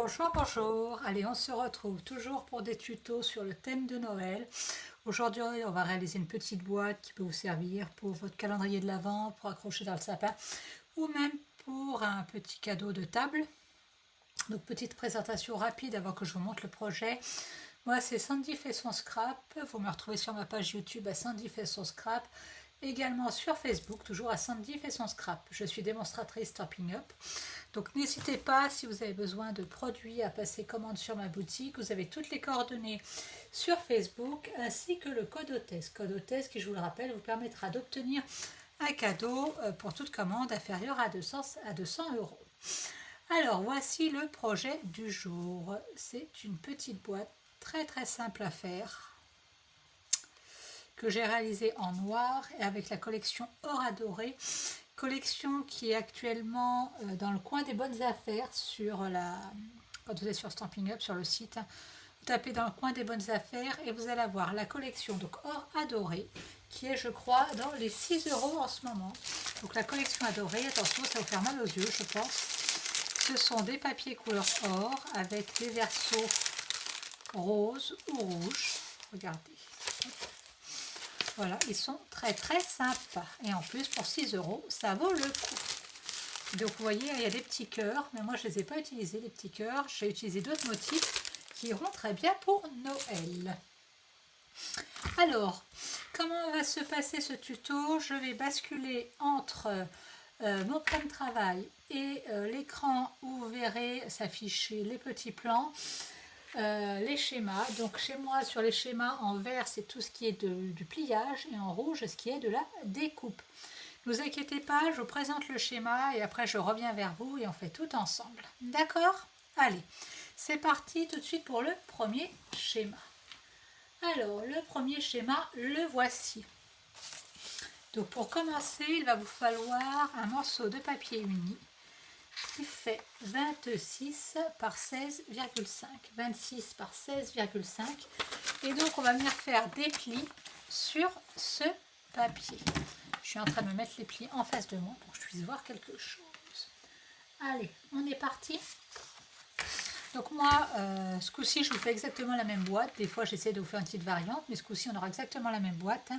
Bonjour, bonjour. Allez, on se retrouve toujours pour des tutos sur le thème de Noël. Aujourd'hui, on va réaliser une petite boîte qui peut vous servir pour votre calendrier de l'Avent, pour accrocher dans le sapin, ou même pour un petit cadeau de table. Donc, petite présentation rapide avant que je vous montre le projet. Moi, c'est Sandy fait son scrap. Vous me retrouvez sur ma page YouTube à Sandy fait son scrap. Également sur Facebook, toujours à Sandy fait son scrap. Je suis démonstratrice Stampin' Up. Donc n'hésitez pas, si vous avez besoin de produits, à passer commande sur ma boutique. Vous avez toutes les coordonnées sur Facebook ainsi que le code hôtesse. Code hôtesse qui, je vous le rappelle, vous permettra d'obtenir un cadeau pour toute commande inférieure à 200 €. Alors voici le projet du jour. C'est une petite boîte très simple à faire que j'ai réalisée en noir et avec la collection Or Adoré. Collection qui est actuellement dans le coin des bonnes affaires quand vous êtes sur Stampin' Up sur le site, vous tapez dans le coin des bonnes affaires et vous allez avoir la collection donc Or Adoré qui est, je crois, dans les 6 € en ce moment. Donc la collection Adoré, attention, ça va vous faire mal aux yeux, je pense. Ce sont des papiers couleur or avec des versos roses ou rouges. Regardez. Voilà, ils sont très sympas. Et en plus, pour 6 €, ça vaut le coup. Donc, vous voyez, il y a des petits cœurs. Mais moi, je ne les ai pas utilisés, les petits cœurs. J'ai utilisé d'autres motifs qui iront très bien pour Noël. Alors, comment va se passer ce tuto? Je vais basculer entre mon plan de travail et l'écran où vous verrez s'afficher les petits plans. Les schémas, donc chez moi sur les schémas en vert c'est tout ce qui est du pliage et en rouge ce qui est de la découpe. Ne vous inquiétez pas, je vous présente le schéma et après je reviens vers vous et on fait tout ensemble. D'accord? Allez, c'est parti tout de suite pour le premier schéma. Alors le premier schéma, le voici. Donc pour commencer, il va vous falloir un morceau de papier uni qui fait 26 par 16,5. 26 par 16,5. Et donc, on va venir faire des plis sur ce papier. Je suis en train de me mettre les plis en face de moi pour que je puisse voir quelque chose. Allez, on est parti. Donc moi, ce coup-ci, je vous fais exactement la même boîte. Des fois, j'essaie de vous faire une petite variante, mais ce coup-ci, on aura exactement la même boîte.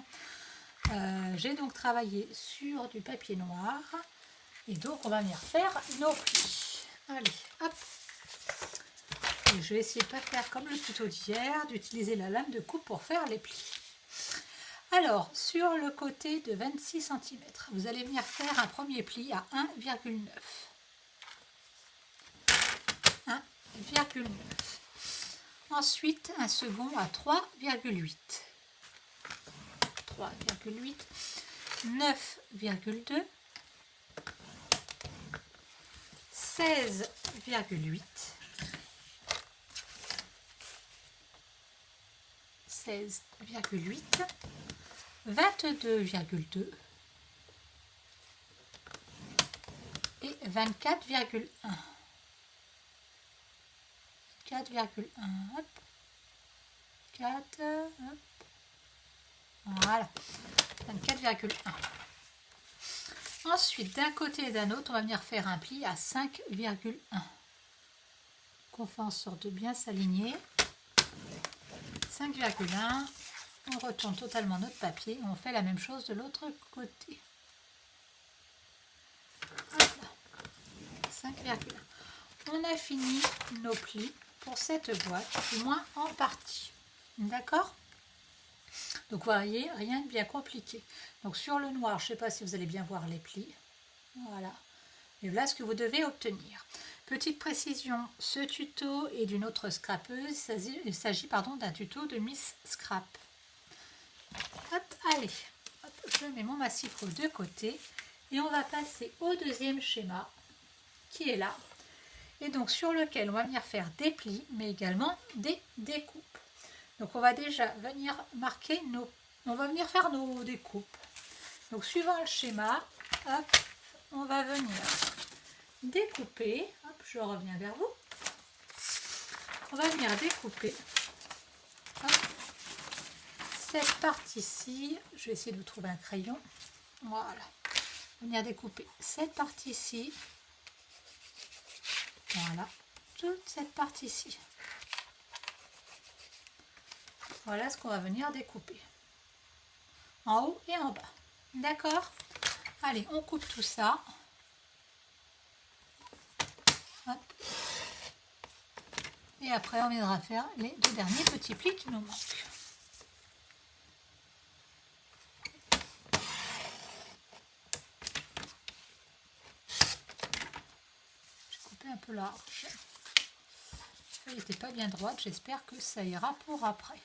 J'ai donc travaillé sur du papier noir. Et donc, on va venir faire nos plis. Allez, hop. Et je vais essayer de ne pas faire comme le tuto d'hier, d'utiliser la lame de coupe pour faire les plis. Alors, sur le côté de 26 cm, vous allez venir faire un premier pli à 1,9. 1,9. Ensuite, un second à 3,8. 3,8. 9,2. 16,8, 16,8, 22,2 et 24,1. 4,1, hop, 4, hop, voilà, 24,1. Ensuite, d'un côté et d'un autre, on va venir faire un pli à 5,1. Qu'on fait en sorte de bien s'aligner. 5,1. On retourne totalement notre papier et on fait la même chose de l'autre côté. 5,1. On a fini nos plis pour cette boîte, du moins en partie. D'accord ? Donc, vous voyez, rien de bien compliqué. Donc, sur le noir, je ne sais pas si vous allez bien voir les plis. Voilà. Et voilà ce que vous devez obtenir. Petite précision, ce tuto est d'une autre scrapeuse. Il s'agit d'un tuto de Miss Scrap. Hop, allez. Hop, je mets mon massifre de côté. Et on va passer au deuxième schéma qui est là. Et donc, sur lequel on va venir faire des plis, mais également des découpes. Donc on va déjà venir marquer on va venir faire nos découpes. Donc suivant le schéma, hop, on va venir découper. Hop, je reviens vers vous. On va venir découper hop, cette partie-ci. Je vais essayer de vous trouver un crayon. Voilà. On va venir découper cette partie-ci. Voilà. toute cette partie-ci. Voilà ce qu'on va venir découper. En haut et en bas. D'accord? Allez, on coupe tout ça. Hop. Et après, on viendra faire les 2 derniers petits plis qui nous manquent. J'ai coupé un peu large. Elle n'était pas bien droite, j'espère que ça ira pour après.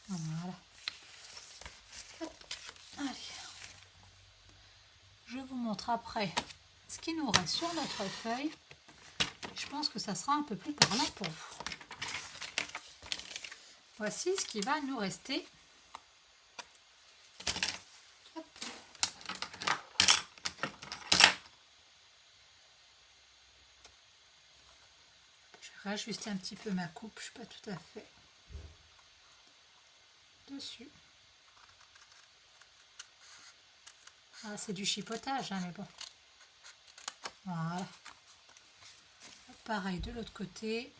Voilà. Allez. Je vous montre après ce qui nous reste sur notre feuille. Je pense que ça sera un peu plus parlant pour vous. Voici ce qui va nous rester. Hop. Je vais réajuster un petit peu ma coupe, je ne suis pas tout à fait dessus. Ah, c'est du chipotage, hein, mais bon. Voilà. Pareil de l'autre côté.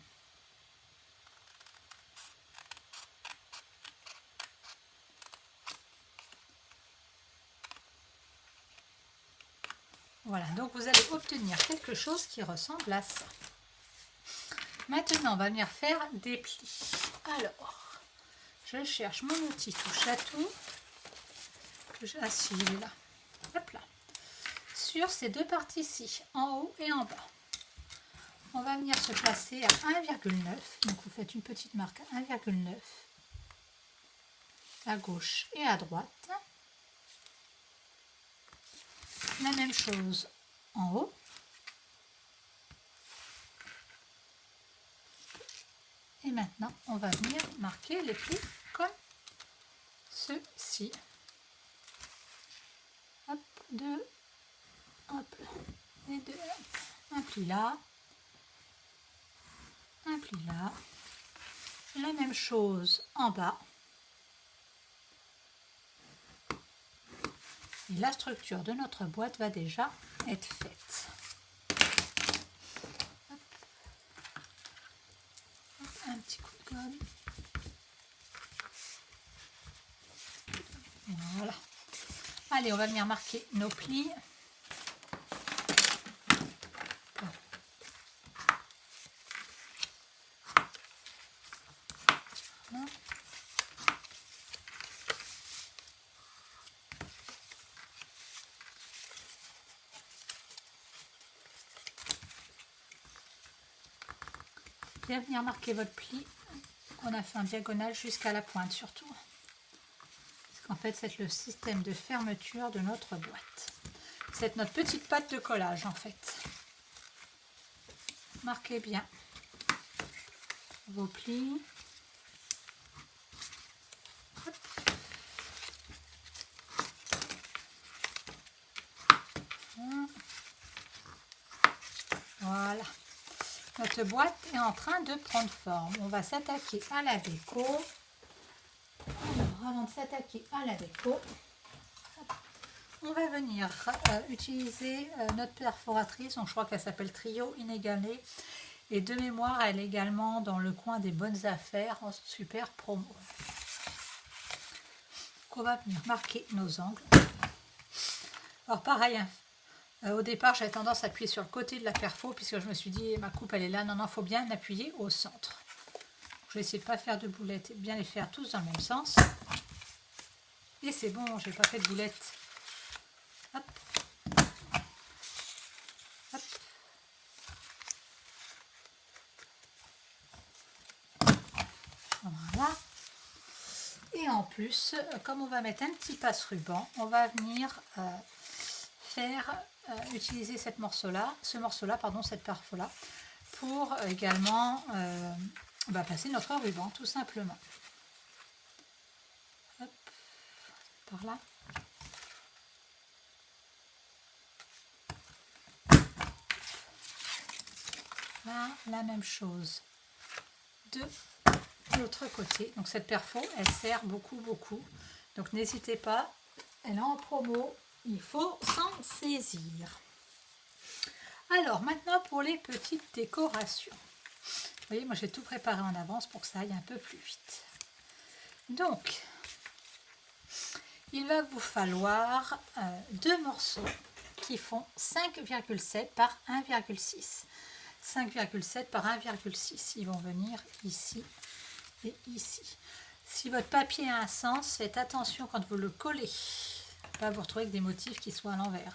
Voilà, donc vous allez obtenir quelque chose qui ressemble à ça. Maintenant, on va venir faire des plis. Alors, je cherche mon outil touche à tout. Ah si, il est là. Hop là. Sur ces 2 parties-ci, en haut et en bas, on va venir se placer à 1,9. Donc vous faites une petite marque à 1,9 à gauche et à droite. La même chose en haut. Et maintenant, on va venir marquer les plis comme ceci. Hop, 2, hop, et 2, un pli là, un pli là. La même chose en bas. Et la structure de notre boîte va déjà être faite. Hop. Hop, un petit coup de gomme. Voilà. Allez, on va venir marquer nos plis. Voilà. Bien venir marquer votre pli. On a fait un diagonale jusqu'à la pointe surtout. Parce qu'en fait, c'est le système de fermeture de notre boîte. C'est notre petite pâte de collage en fait. Marquez bien vos plis. Hop. Voilà. Notre boîte est en train de prendre forme. On va s'attaquer à la déco. Alors, avant de s'attaquer à la déco, on va venir utiliser notre perforatrice. Donc, je crois qu'elle s'appelle Trio Inégalé. Et de mémoire, elle est également dans le coin des bonnes affaires en super promo. Donc, on va venir marquer nos angles. Alors pareil, hein, au départ, j'avais tendance à appuyer sur le côté de la perfo puisque je me suis dit, ma coupe, elle est là. Non, non, il faut bien appuyer au centre. Je vais essayer de ne pas faire de boulettes et bien les faire tous dans le même sens. Et c'est bon, je n'ai pas fait de boulettes. Hop. Hop. Voilà. Et en plus, comme on va mettre un petit passe-ruban, on va venir utiliser cette cette perfo-là, pour également passer notre ruban, tout simplement. Hop, par là. Là, la même chose de l'autre côté. Donc cette perfo, elle sert beaucoup. Donc n'hésitez pas elle est en promo, il faut s'en saisir. Alors maintenant pour les petites décorations. Vous voyez, moi j'ai tout préparé en avance pour que ça aille un peu plus vite. Donc, il va vous falloir deux morceaux qui font 5,7 par 1,6. 5,7 par 1,6. Ils vont venir ici et ici. Si votre papier a un sens, faites attention quand vous le collez. Pas vous retrouver avec des motifs qui soient à l'envers.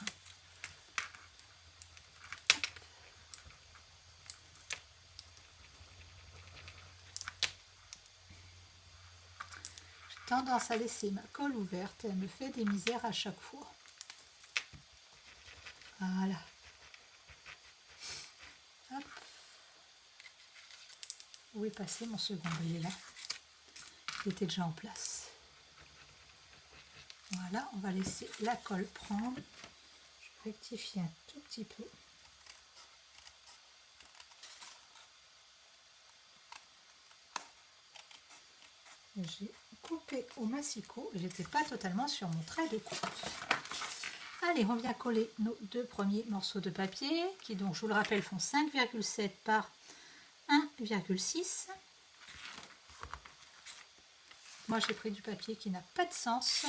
J'ai tendance à laisser ma colle ouverte. Elle me fait des misères à chaque fois. Voilà. Hop. Où est passé mon second? Il est là. Il était déjà en place. Voilà, on va laisser la colle prendre. Je vais rectifier un tout petit peu. J'ai coupé au massicot et j'étais pas totalement sur mon trait de coupe. Allez, on vient coller nos deux premiers morceaux de papier qui, donc, je vous le rappelle, font 5,7 par 1,6. Moi, j'ai pris du papier qui n'a pas de sens.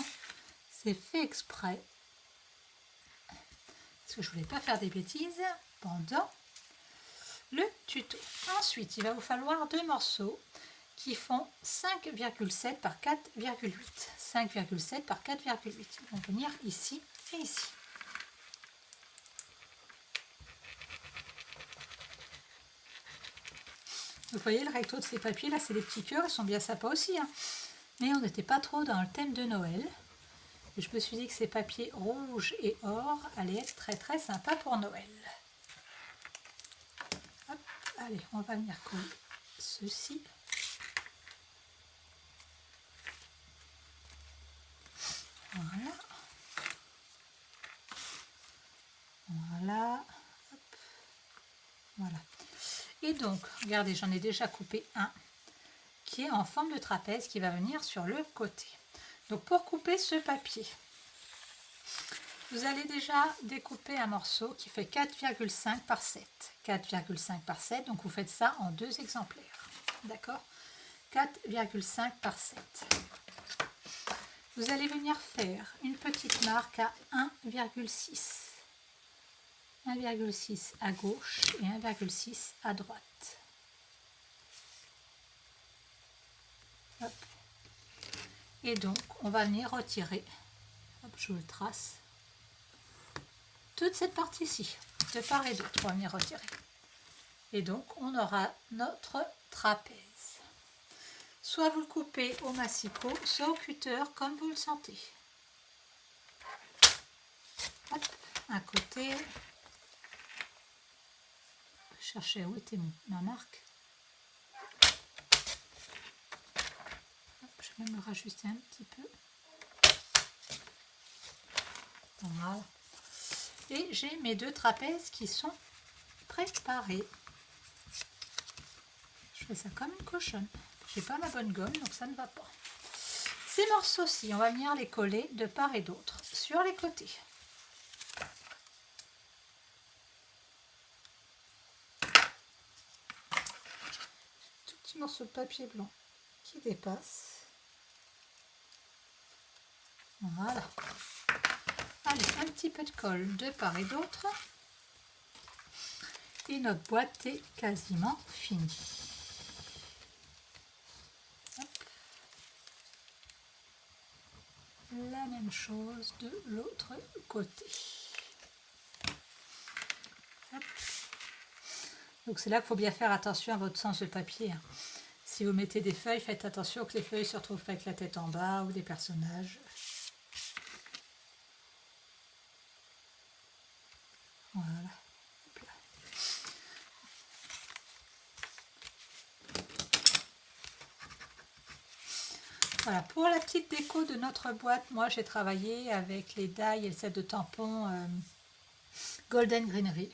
C'est fait exprès. Parce que je voulais pas faire des bêtises pendant le tuto. Ensuite, il va vous falloir deux morceaux qui font 5,7 par 4,8. 5,7 par 4,8. Ils vont venir ici et ici. Vous voyez le recto de ces papiers là, c'est des petits cœurs, ils sont bien sympas aussi. Hein. Mais on n'était pas trop dans le thème de Noël. Et je me suis dit que ces papiers rouges et or allaient être très très sympas pour Noël. Hop, allez, on va venir coller ceci. Voilà. Voilà. Hop. Voilà. Et donc, regardez, j'en ai déjà coupé un qui est en forme de trapèze qui va venir sur le côté. Donc, pour couper ce papier, vous allez déjà découper un morceau qui fait 4,5 par 7. 4,5 par 7, donc vous faites ça en deux exemplaires. D'accord? 4,5 par 7. Vous allez venir faire une petite marque à 1,6. 1,6 à gauche et 1,6 à droite. Hop. Et donc, on va venir retirer, hop, je vous le trace, toute cette partie-ci, de part et d'autre, on va venir retirer. Et donc, on aura notre trapèze. Soit vous le coupez au massicot, soit au cutter, comme vous le sentez. Hop, un côté. Je cherchais où était ma marque. Hop, je vais même me rajuster un petit peu. Voilà. Et j'ai mes deux trapèzes qui sont préparés. Je fais ça comme une cochonne. J'ai pas ma bonne gomme, donc ça ne va pas. Ces morceaux-ci, on va venir les coller de part et d'autre sur les côtés. Tout petit morceau de papier blanc qui dépasse. Voilà. Allez, un petit peu de colle de part et d'autre. Et notre boîte est quasiment finie. Hop. La même chose de l'autre côté. Hop. Donc c'est là qu'il faut bien faire attention à votre sens de papier. Hein. Si vous mettez des feuilles, faites attention que les feuilles ne se retrouvent pas avec la tête en bas ou des personnages. Voilà. Hop là. Voilà, pour la petite déco de notre boîte, moi j'ai travaillé avec les die et le set de tampons Golden Greenery.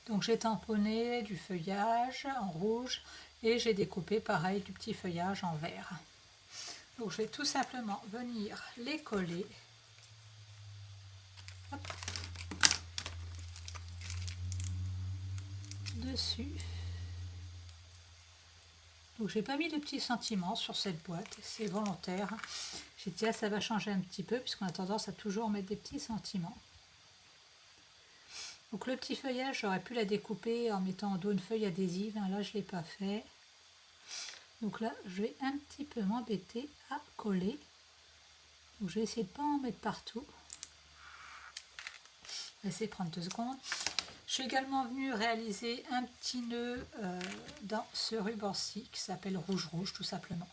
Donc j'ai tamponné du feuillage en rouge et j'ai découpé pareil du petit feuillage en vert. Donc je vais tout simplement venir les coller. Hop. Dessus. Donc j'ai pas mis de petits sentiments sur cette boîte, c'est volontaire. J'ai dit ah, ça va changer un petit peu puisqu'on a tendance à toujours mettre des petits sentiments. Donc le petit feuillage, j'aurais pu la découper en mettant en dos une feuille adhésive, hein, là je ne l'ai pas fait. Donc là je vais un petit peu m'embêter à coller. Donc je vais essayer de ne pas en mettre partout. Je vais essayer de prendre 2 secondes. Je suis également venue réaliser un petit nœud dans ce ruban-ci qui s'appelle rouge tout simplement.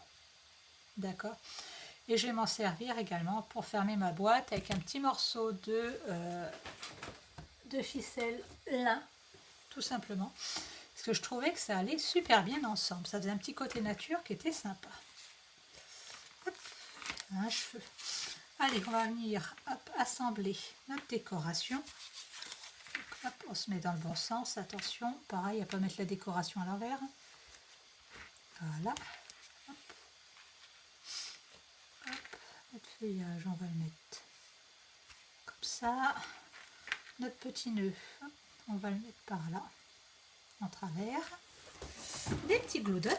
D'accord. Et je vais m'en servir également pour fermer ma boîte avec un petit morceau de ficelle lin, tout simplement. Parce que je trouvais que ça allait super bien ensemble. Ça faisait un petit côté nature qui était sympa. Hop, un cheveu. Allez, on va venir hop, assembler notre décoration. Hop, on se met dans le bon sens, attention, pareil, à ne pas mettre la décoration à l'envers. Voilà. Hop. Hop. Notre feuillage, on va le mettre comme ça. Notre petit nœud, hop, on va le mettre par là, en travers. Des petits glue dots.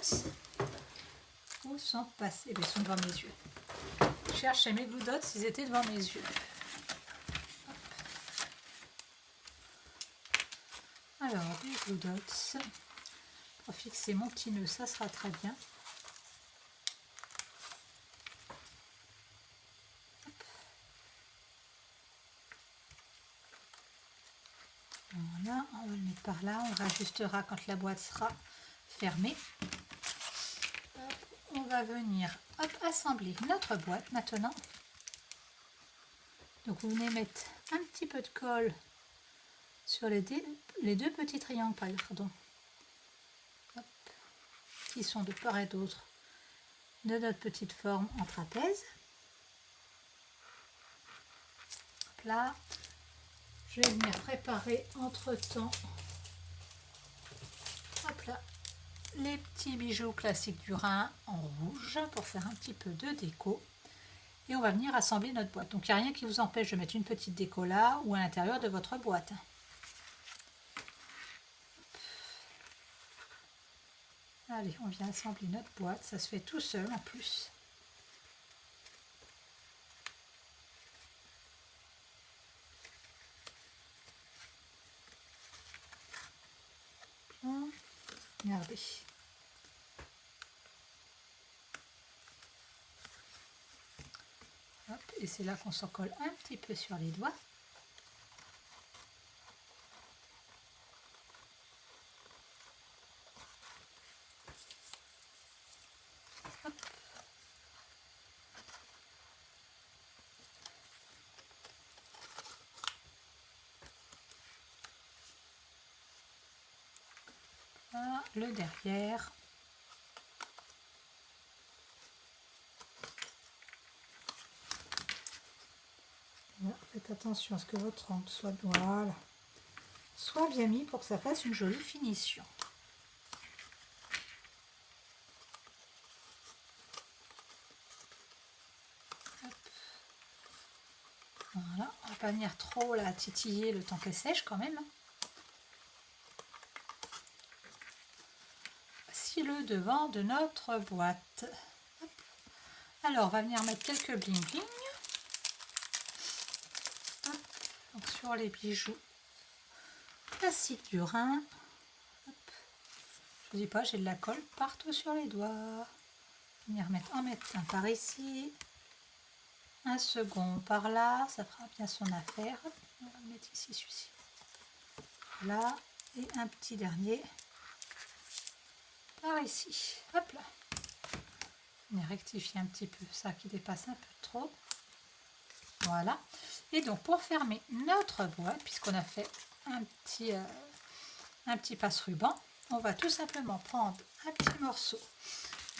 Où sont passés? Ils sont devant mes yeux. Je cherchais mes glue dots, ils étaient devant mes yeux. Alors, des glue dots. Pour fixer mon petit nœud, ça sera très bien. Voilà, on va le mettre par là. On rajustera quand la boîte sera fermée. Hop, on va venir hop, assembler notre boîte maintenant. Donc vous venez mettre un petit peu de colle sur les 2 petits triangles, pardon, hop, qui sont de part et d'autre de notre petite forme en trapèze. Hop là, je vais venir préparer entre-temps, hop là, les petits bijoux classiques du Rhin en rouge pour faire un petit peu de déco. Et on va venir assembler notre boîte. Donc il n'y a rien qui vous empêche de mettre une petite déco là ou à l'intérieur de votre boîte. Allez, on vient assembler notre boîte. Ça se fait tout seul en plus. Regardez. Hop, et c'est là qu'on s'en colle un petit peu sur les doigts. Hop. Là, le derrière. Voilà, faites attention à ce que votre angle soit, voilà, soit bien mis pour que ça fasse une jolie finition. Hop. Voilà, on va pas venir trop la titiller le temps qu'elle sèche quand même. Voici le devant de notre boîte. Hop. Alors on va venir mettre quelques bling bling. Donc sur les bijoux classiques du Rhin. Hop. Je ne dis pas, j'ai de la colle partout sur les doigts. Venir en mettre un par ici, un second par là, ça fera bien son affaire. On va le mettre ici, celui-ci. Là, et un petit dernier par ici. Hop là. On va rectifier un petit peu ça qui dépasse un peu trop. Voilà. Et donc pour fermer notre boîte, puisqu'on a fait un petit passe-ruban, on va tout simplement prendre un petit morceau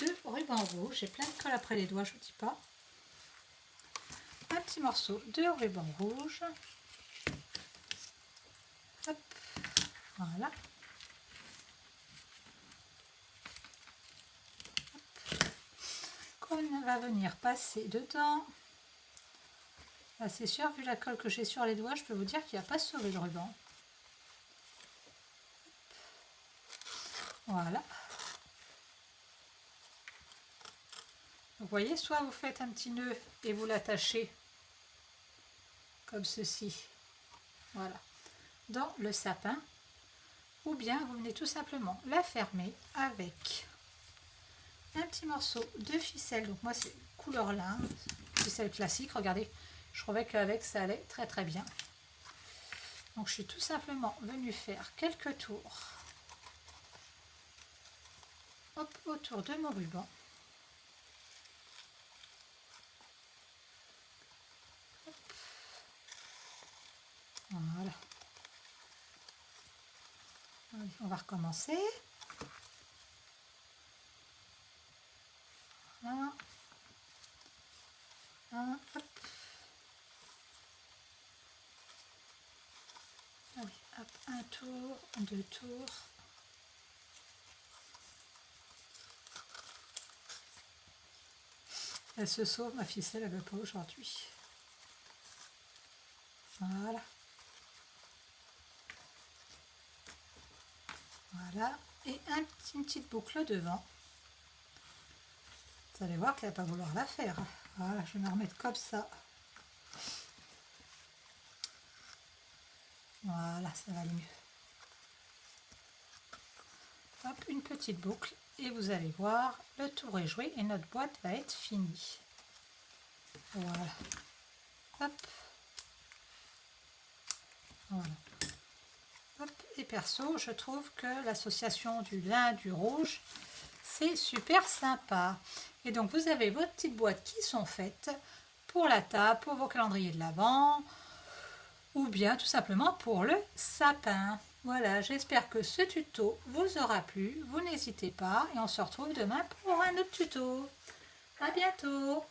de ruban rouge. J'ai plein de colle après les doigts, je ne vous dis pas. Un petit morceau de ruban rouge. Hop. Voilà. qu'on va venir passer dedans. Là, c'est sûr, vu la colle que j'ai sur les doigts, je peux vous dire qu'il n'y a pas sauvé le ruban. Voilà. Vous voyez, soit vous faites un petit nœud et vous l'attachez comme ceci, voilà, dans le sapin, ou bien vous venez tout simplement la fermer avec un petit morceau de ficelle. Donc moi c'est couleur lin, ficelle classique, regardez, je trouvais qu'avec ça allait très très bien. Donc je suis tout simplement venue faire quelques tours, hop, autour de mon ruban. Voilà. Allez, on va recommencer. Voilà. Hop. Allez, hop, un tour, deux tours. Elle se sauve, ma ficelle, elle ne veut pas aujourd'hui. Voilà. Voilà. Et une petite boucle devant. Vous allez voir qu'elle ne va pas vouloir la faire. Voilà, je vais me remettre comme ça. Voilà, ça va aller mieux. Hop, une petite boucle. Et vous allez voir, le tour est joué et notre boîte va être finie. Voilà. Hop. Voilà. Hop. Et perso, je trouve que l'association du lin, du rouge, c'est super sympa. Et donc, vous avez vos petites boîtes qui sont faites pour la table, pour vos calendriers de l'Avent, ou bien tout simplement pour le sapin. Voilà, j'espère que ce tuto vous aura plu. Vous n'hésitez pas et on se retrouve demain pour un autre tuto. À bientôt!